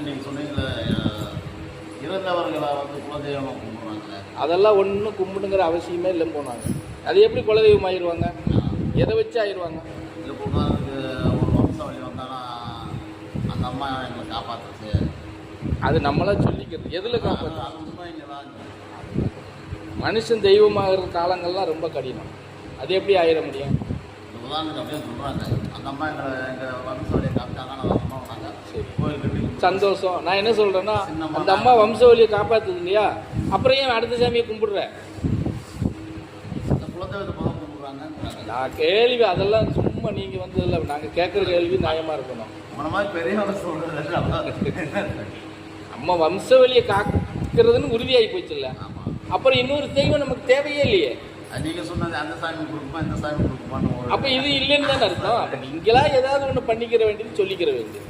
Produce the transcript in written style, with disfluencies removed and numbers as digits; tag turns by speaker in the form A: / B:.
A: நீங்கள் சொன்னீங்களே இறந்தவர்களை வந்து குலதெய்வமாக கும்பிட்றாங்க.
B: அதெல்லாம் ஒன்றும் கும்பிடுங்கிற அவசியமே இல்லைன்னு போனாங்க. அது எப்படி குலதெய்வம் ஆயிடுவாங்க? எதை வச்சு ஆயிடுவாங்க?
A: இல்லை போடுறதுக்கு ஒரு வம்சாவளி வந்தாலும் அந்த அம்மா எங்களை காப்பாற்றுச்சு.
B: அது நம்மளா சொல்லிக்கிறது. எதில் காப்பாற்று?
A: அது உண்மை இங்கே தான்.
B: மனுஷன் தெய்வமாகிற காலங்கள்லாம் ரொம்ப கடினம். அது எப்படி ஆயிட முடியும்?
A: உதாரணத்துக்கு அப்படியே சொல்கிறாங்க, அந்த அம்மா எங்கள் வம்சாவளியை காப்பாற்றாங்க. அந்த அம்மா வந்தாங்க.
B: சரி,
A: கோயில் கட்டி
B: சந்தோஷம். நான் என்ன சொல்கிறேன்னா, அந்த அம்மா வம்சாவளியை காப்பாற்றுது இல்லையா, அப்புறம் ஏன் அடுத்த சாமியை கும்பிடுற?
A: அந்த குலதெய்வத்தை பதம் கும்பிட்றாங்க.
B: நான் கேள்வி அதெல்லாம் சும்மா நீங்கள் வந்து இல்லை, நாங்கள் கேட்குற கேள்வி நியாயமாக இருக்கணும்.
A: அந்த மாதிரி பெரியவங்க சொல்கிறது
B: அம்மா வம்சாவளியை காக்கிறதுன்னு உறுதியாகி போச்சுல்ல, அப்புறம் இன்னொரு தெய்வம் நமக்கு தேவையே இல்லையே.
A: நீங்கள் சொன்னது அந்த சாமி கொடுக்குமா இந்த சாமி கொடுக்குமான்னு.
B: அப்போ இது இல்லைன்னு தானே அர்த்தம். அப்போ நீங்களா ஏதாவது ஒன்று பண்ணிக்கிற வேண்டியது சொல்லிக்கிற வேண்டியது.